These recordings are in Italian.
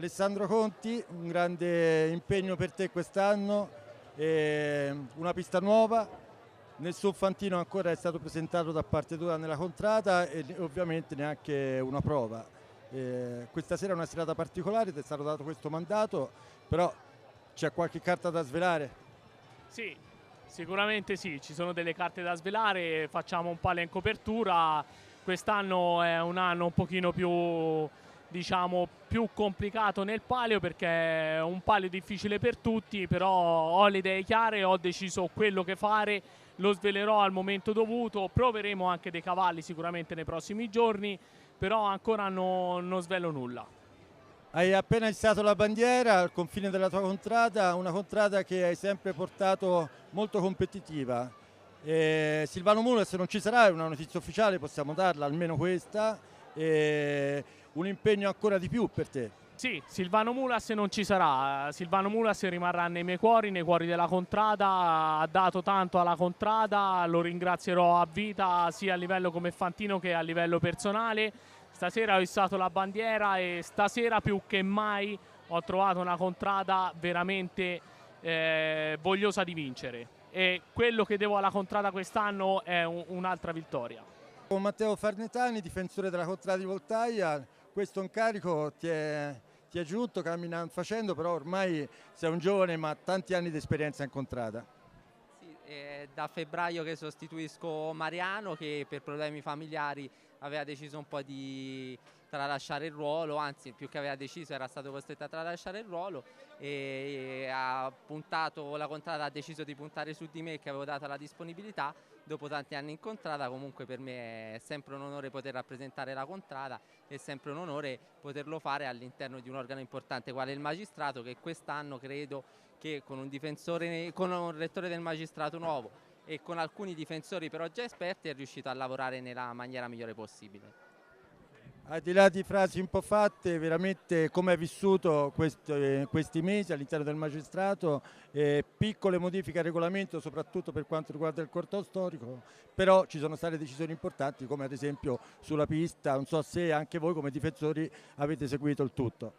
Alessandro Conti, un grande impegno per te quest'anno, una pista nuova, nessun fantino ancora è stato presentato da parte tua nella contrada e ovviamente neanche una prova. Questa sera è una serata particolare, ti è stato dato questo mandato, però c'è qualche carta da svelare? Sì, sicuramente sì, ci sono delle carte da svelare, facciamo un palio in copertura, quest'anno è un anno un pochino più, diciamo, più complicato nel palio perché è un palio difficile per tutti, però ho le idee chiare, ho deciso quello che fare, lo svelerò al momento dovuto, proveremo anche dei cavalli sicuramente nei prossimi giorni, però ancora non svelo nulla. Hai appena issato la bandiera al confine della tua contrada, una contrada che hai sempre portato molto competitiva. Silvano Mules non ci sarà, è una notizia ufficiale, possiamo darla, almeno questa. Un impegno ancora di più per te. Sì, Silvano Mulas non ci sarà, Silvano Mulas rimarrà nei cuori della contrada, ha dato tanto alla contrada, lo ringrazierò a vita sia a livello come fantino che a livello personale. Stasera ho issato la bandiera e stasera più che mai ho trovato una contrada veramente vogliosa di vincere e quello che devo alla contrada quest'anno è un'altra vittoria. Con Matteo Farnetani, difensore della contrada di Voltaia, questo incarico ti è giunto camminando facendo, però ormai sei un giovane ma tanti anni di esperienza in contrada. Sì, è da febbraio che sostituisco Mariano che per problemi familiari aveva deciso un po' di tralasciare il ruolo, anzi più che aveva deciso era stato costretto a tralasciare il ruolo e ha puntato, la contrada ha deciso di puntare su di me che avevo dato la disponibilità. Dopo tanti anni in contrada comunque per me è sempre un onore poter rappresentare la contrada, è sempre un onore poterlo fare all'interno di un organo importante quale il magistrato che quest'anno credo che con un difensore, con un rettore del magistrato nuovo e con alcuni difensori però già esperti è riuscito a lavorare nella maniera migliore possibile. Al di là di frasi un po' fatte, veramente come hai vissuto questi mesi all'interno del magistrato, piccole modifiche al regolamento soprattutto per quanto riguarda il corto storico, però ci sono state decisioni importanti come ad esempio sulla pista, non so se anche voi come difensori avete seguito il tutto.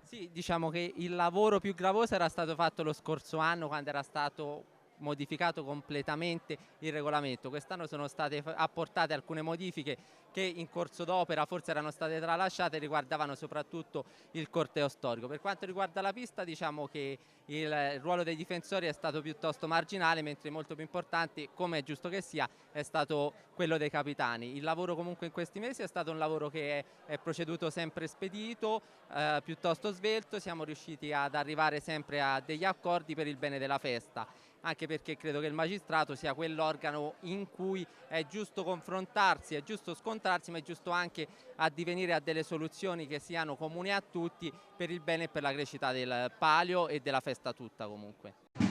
Sì, diciamo che il lavoro più gravoso era stato fatto lo scorso anno quando era stato modificato completamente il regolamento. Quest'anno sono state apportate alcune modifiche che in corso d'opera forse erano state tralasciate e riguardavano soprattutto il corteo storico. Per quanto riguarda la pista diciamo che il ruolo dei difensori è stato piuttosto marginale, mentre molto più importante, come è giusto che sia, è stato quello dei capitani. Il lavoro comunque in questi mesi è stato un lavoro che è proceduto sempre spedito, piuttosto svelto, siamo riusciti ad arrivare sempre a degli accordi per il bene della festa, anche perché credo che il magistrato sia quell'organo in cui è giusto confrontarsi, è giusto scontrarsi, ma è giusto anche addivenire a delle soluzioni che siano comuni a tutti per il bene e per la crescita del palio e della festa tutta comunque.